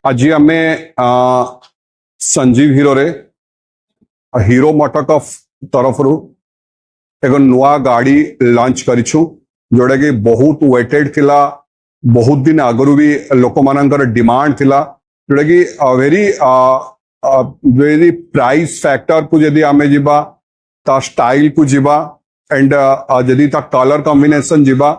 आज आमे संजीव हीरो रे हीरो मोटोकॉर्प तरफ एक नुआ गाड़ी लॉन्च करिछु जोड़ा कि बहुत वेटेड थिला, बहुत दिन आगु भी लोक मानकर डिमांड थिला जोड़ा कि वेरी प्राइस फैक्टर को जदि आमे जिबा ता स्टाइल को जिबा एंड जदि ता कलर कॉम्बिनेशन जिबा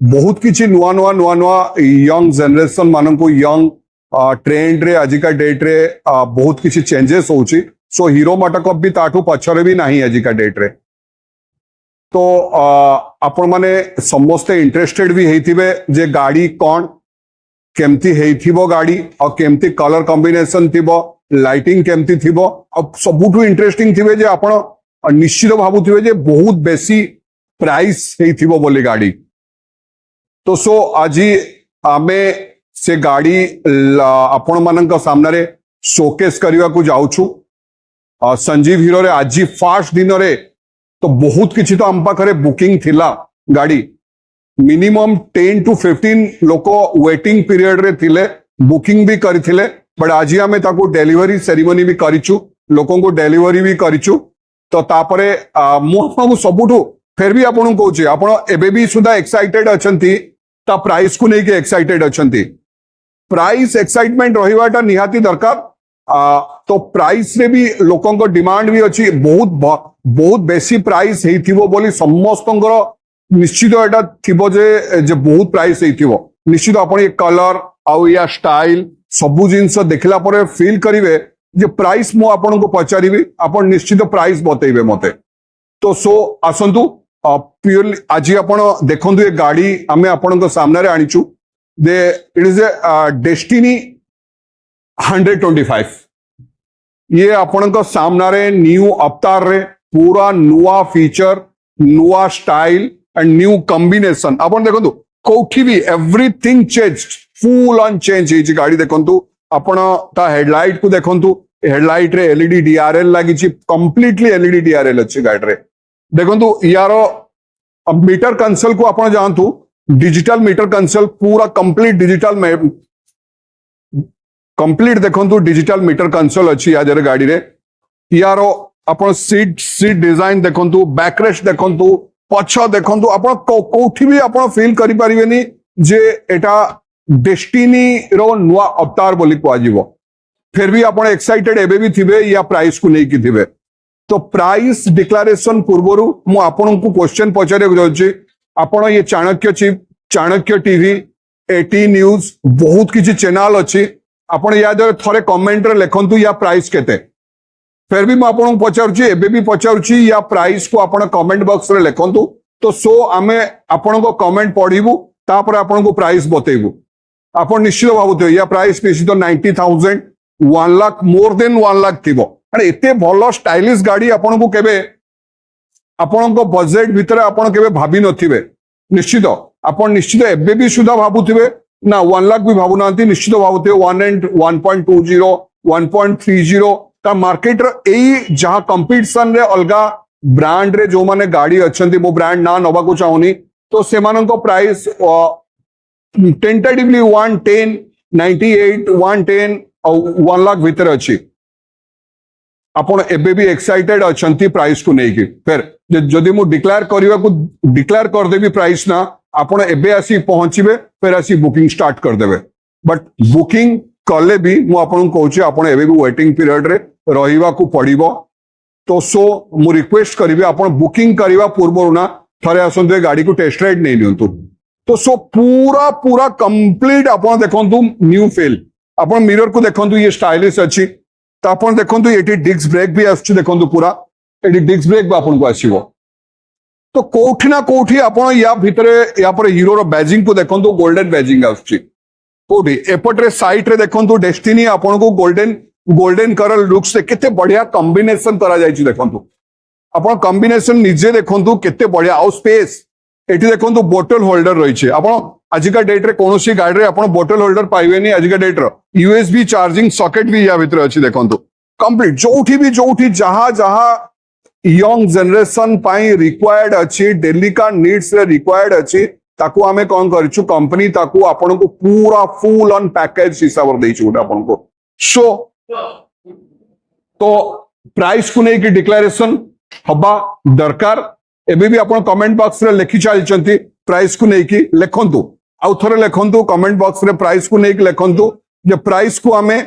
बहुत किछि नुआ नुआ यंग जनरेशन मानन को यंग ट्रेंड रे आजिका डेट रे बहुत किछि चेंजेस होउछि। सो हीरो मोटोकॉर्प भी ताठू पछरे भी नहीं आजिका डेट रे। तो आपण माने समस्ते इंटरेस्टेड भी हेथिबे जे गाड़ी कौन केमती हेथिबो गाड़ी और केमती कलर कॉम्बिनेशन थिबो, लाइटिंग केमती थिबो और सबुठू इंटरेस्टिंग थिबे जे आपण निश्चित भाबुथिबे जे बहुत बेसी प्राइस हेथिबो बोली गाड़ी। तो सो आज आमे से गाड़ी आपण मानक सामने शोकेस करने को जाऊछु। संजीव हीरो रे आज फास्ट दिन रे तो बहुत किछि तो हम पाखरे बुकिंग थिला गाड़ी मिनिमम 10 to 15 लोक वेटिंग पीरियड रे थिले, बुकिंग भी करथिले। बट आज आमे ताको डिलीवरी सेरेमनी भी करिछु, लोकों को डिलीवरी भी करिछु। तो तापरे मु आपको सबुठू फिर भी आपन कहूछि आपण एबे भी सुधा एक्साइटेड अछंती ता प्राइस को लेके एक्साइटेड अछंती। प्राइस एक्साइटमेंट रहिवाटा निहाती दरकार। तो प्राइस रे भी लोकों को डिमांड भी अच्छी, बहुत बेसी प्राइस हेथिबो बोली समस्तंकर निश्चित एटा थिबो जे बहुत प्राइस हेथिबो। निश्चित आपण ये कलर आउ या स्टाइल सबु जिंस देखला परे फील करिवे जे प्राइस मो आपण को पचारिबी, आपण निश्चित प्राइस बतैबे मते। तो सो आसंतु प्योरली आज आपण देखंतु ये गाड़ी आमे आपण को सामने रे आनिचु दे इट इज ए डेस्टिनी 125। ये आपण को सामने रे न्यू अवतार रे पूरा नुआ फीचर, नुआ स्टाइल एंड न्यू कॉम्बिनेशन आपण देखंतु कोठी भी everything change, full on change हे गाड़ी। देखंतु आपण ता हेडलाइट को देखंतु, हेडलाइट रे एलईडी डीआरएल लागी छि, कंप्लीटली एलईडी डीआरएल अछि गाड़ी रे। देखंतु यारो मीटर कंसोल को आपण जानतु डिजिटल मीटर कंसोल पूरा कंप्लीट डिजिटल कंप्लीट देखंतु डिजिटल मीटर कंसोल अछि या जरे गाड़ी रे। यारो आपण सीट डिजाइन देखंतु, बैकरेस्ट देखंतु, पछ देखंतु, आपण कोठी भी आपण फील करि परिबेनी जे एटा डेस्टिनी रो नुआ अवतार बोली को आजीवो। फिर भी आपण एक्साइटेड एबे भी थिबे या प्राइस को लेकी थिबे। तो प्राइस डिक्लेरेशन पूर्वरु मु आपण को क्वेश्चन पचारे जाउची। आपण ये चाणक्य टीवी, एटी न्यूज बहुत किछि चैनल अछि, आपण या जरे थरे कमेंट रे लिखंतु या प्राइस केते। फिर भी मैं आपको पचारुची, एबे भी पचारुची या प्राइस को आपण कमेंट बॉक्स रे लिखंतु। तो सो आमे आपण को कमेंट पढिबु, तापर आपण को प्राइस बतेइबु। आपण निश्चित भाबुथिबे या प्राइस निश्चित 90,000 1 लाख मोर देन 1 लाख थिबो। अरे एते भलो स्टाइलिश गाड़ी आपण को केबे आपण को बजेट भीतर आपण केबे भाबी नथिबे। निश्चित आपण निश्चित एबे भी सुधा भाबुथिबे ना 1 लाख भी भाबु नांती, निश्चित भाबुथिबे 1.20 1.30 ता मार्केट एई जहां कंपटीशन रे अलगा ब्रांड रे जो माने गाड़ी अछंती, मो ब्रांड ना नबा को चाहुनी। तो सेमान को प्राइस टेंटेटिवली 110 98 110 और 1 लाख भीतर अछि। आपण एबे भी एक्साइटेड अछंती प्राइस को नेकी। फिर जदि मु डिक्लेयर कर देबी प्राइस ना, आपण एबे आसी पहुंचीबे, फिर आसी बुकिंग स्टार्ट कर देबे। बट बुकिंग कले भी मु आपण को कहूची आपण एबे भी वेटिंग पीरियड रे रहिबा को पड़िबो। तो सो मु रिक्वेस्ट करिबे आपण बुकिंग करिवा पूर्वरु ना थरे आसंतु गाड़ी को टेस्ट राइड नै नियंतु। तो सो पूरा कंप्लीट आपण देखंतु न्यू फील। आपण मिरर को देखंतु ये स्टाइलिश अछि। तो आपण देखंतु एटी डिस्क ब्रेक भी आछी, देखंतु पूरा एटी डिस्क ब्रेक भी आपण को आसीबो। तो कोठी ना कोठी आपण या भितरे या पर हीरो रो बैजिंग को देखंतु गोल्डन बैजिंग आछी। कोठी एपटरे साइड रे देखंतु डेस्टिनी आपण को गोल्डन कलर लुक्स से केते बढ़िया कॉम्बिनेशन करा जायछि। देखंतु आपण कॉम्बिनेशन निजे देखंतु केते बढ़िया। आ स्पेस एटी देखंतु बोतल होल्डर रहिछि। आपण आजिका डेट रे कोनोसी गाड़ी रे आपण बोतल होल्डर पाइबेनी। आजिका डेट रो यूएसबी चार्जिंग सॉकेट भी या भितर अछि। देखंतु कंप्लीट जोठी जहां यंग जनरेशन पाई रिक्वायर्ड अच्छी, डेली का नीड्स रे रिक्वायर्ड अच्छी, ताकू आमे कौन करिछु कंपनी ताकू आपण को पूरा फुल ऑन पैकेज हिसाब रे देइछु आपण को सो तो प्राइस को नहीं कि डिक्लेरेशन हबा दरकार एबे भी आपण कमेंट बॉक्स रे लिखि चलचंती प्राइस को नहीं कि लिखंतु आउ थरे लिखंतु कमेंट बॉक्स रे प्राइस को नहीं कि लिखंतु जे प्राइस को आमे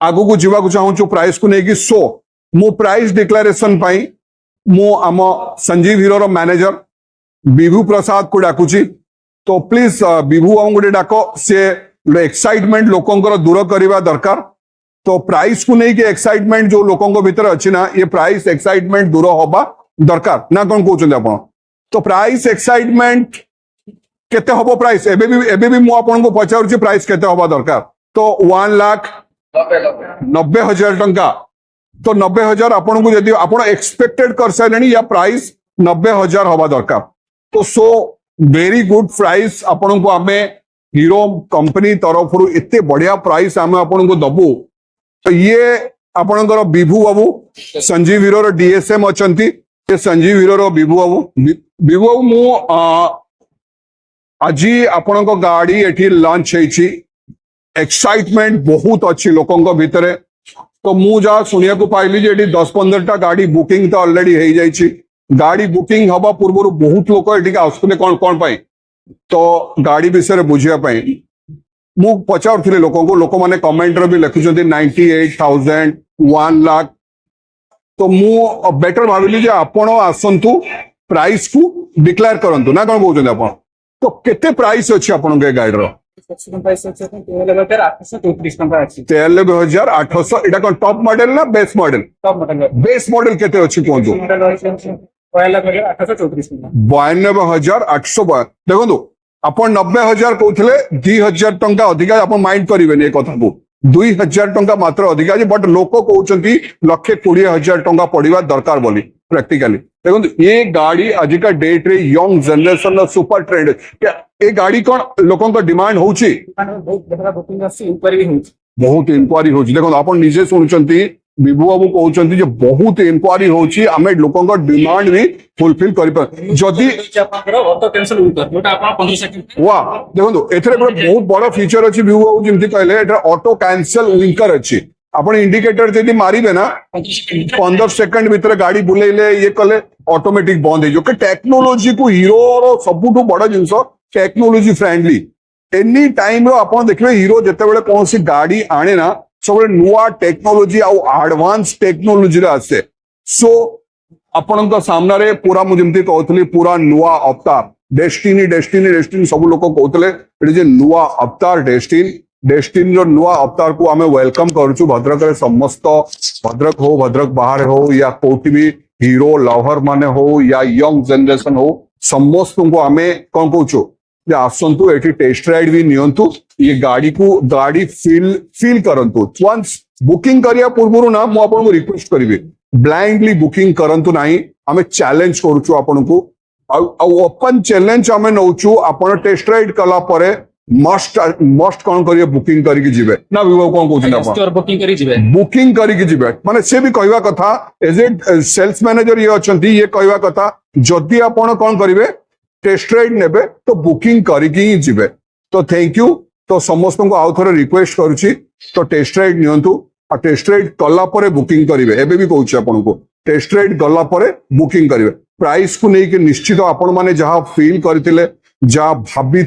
आगु को जीवा को चाहूँ प्राइस को नहीं कि सो मो प्राइस डिक्लेरेशन पाई मो आम संजीव हीरो रो मैनेजर विभू प्रसाद को डाकुची तो प्लीज विभू हम गोटे डाक से एक्साइटमेंट लोकंकर दूर करवा दरकार तो प्राइस को नहीं कि एक्साइटमेंट जो लोकों भीतर अच्छी ना ये प्राइस एक्साइटमेंट दूर होबा दरकार ना कौन कहते आप तो प्राइस एक्साइटमेंट केते हबो प्राइस एबे भी मु आपन को पचारुची प्राइस केते हबा दरकार तो 1,90,000 टंका तो 90,000 आपन को यदि आपन एक्सपेक्टेड कर साइलेनी या प्राइस 90,000 हबा दरकार तो सो वेरी गुड प्राइस आपन को आमे हीरो कंपनी तरफ एते बढ़िया प्राइस आमे आपन को दबु तो ये आपनकर विभू बाबू संजीव हीरो रो डीएसएम अछंती ये संजीव हीरो रो विभू बाबू मु आज आपण गाड़ी एठी लॉन्च होईची एक्साइटमेंट बहुत अच्छी लोकों भितर तो मु जा सुनिया को पाइली जे 10-15 गाड़ी बुकिंग तो ऑलरेडी हो जाइची गाड़ी बुकिंग हवा पूर्व बहुत लोक एठी आसुले कौन कौन पाई तो गाड़ी विषय बुझिया पाई मु पचारुथिले लोक माने कमेंट रे भी लिखुचंती 98,000 1 लाख तो मु बेटर भाविली जे आपण आसंतु प्राइस को डिक्लेयर करंतु ना कोन कहउछन आपण तो केते प्राइस अछि आपण के गाड़ी रो प्राइस अछि 13,834 टंका अछि 13,800 एटा कोन टॉप मॉडल ना बेस मॉडल बेस मॉडल केते अछि कोंजो 92,834 92,800 देखो आपण 90,000 कहउथले 2,000 टंका अधिका आपण माइंड करिवेनी ए कथा को 2,000 टंका मात्र अधिका बट लोक कहउचंती 1,20,000 टंका पड़िवा दरकार बोली प्रैक्टिकली देखो ये गाड़ी आजिका डेट रे यंग जनरेशन सुपर ट्रेंड क्या ये गाड़ी कौन लोकों का डिमांड होची बहुत इंक्वारी होची देखो आपण निजे सुनचंती विभू बाबू कहउचंती जे बहुत इंक्वारी होची आमे लोकों का डिमांड भी फुलफिल करि पर जदी वाह देखो एथरे बहुत बड़ा फीचर अछि विभू बाबू जेमति कहले एटा ऑटो कैंसल विंकर अछि आपण इंडिकेटर जदी मारिबे ना 15 सेकंड भीतर गाड़ी बुलेले ये कले ऑटोमेटिक बंद हो जो कि टेक्नोलॉजी को हीरो रो सबुठु बड़ जिंस टेक्नोलॉजी फ्रेंडली एनी टाइम रो आपण देखबे हीरो जते बेले कौन सी गाड़ी आने ना सब नुआ टेक्नोलॉजी आ एडवांस टेक्नोलॉजी रे आसे सो आपण का सामना रे पूरा मु जेमति कहउतली पूरा नुआ अवतार डेस्टिनी सब लोग कहउतले एटी जे नुआ अवतार डेस्टिनी रो नुआ अवतार को आमे वेलकम करूछु भद्रक रे समस्त भद्रक हो भद्रक बाहर हो या कोठी भी हीरो लवर माने हो या यंग जनरेशन हो समस्त को आमे कौन कहूछु जे आसंतु एटी टेस्ट राइड भी नियंतु ये गाड़ी फील करंतु वंस बुकिंग करिया पूर्व ना मु आपन को रिक्वेस्ट करिवे ब्लाइंडली बुकिंग करंतु नाही आमे चैलेंज करूछु आपन को ओपन चैलेंज आमे नउछु आपन टेस्ट राइड कला परे मस्ट कौन करिए बुकिंग करके जिबे ना विभव कौन कहउछन आपण बुकिंग करके जिबे माने से भी कहवा कथा एज ए सेल्स मैनेजर ये अछंती ये कहवा कथा जदि आपण कौन करिवे टेस्ट राइड नेबे तो बुकिंग करके ही जिबे तो थैंक यू तो समस्त को आउ थोड़े रिक्वेस्ट करूची तो test ride नियंतु a test ride कला परे बुकिंग करिवे एबे भी कहउछ आपण को टेस्ट राइड गला परे बुकिंग करिवे प्राइस को नहीं कि निश्चित आपण माने जहां फील करथिले जहां भाबी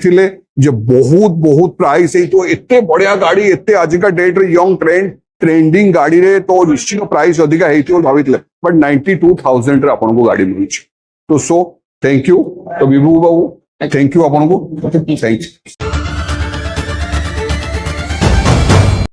जे बहुत प्राइस है तो एते बढ़िया गाड़ी एते आजिका डेट रे यंग ट्रेंडिंग गाड़ी रे तो निश्चित प्राइस अधिका हेतियो भाबितले बट 92,000 रे आपन को गाड़ी मिलुछ तो सो थैंक यू तो विभू बाबू थैंक यू आपन को थैंक यू।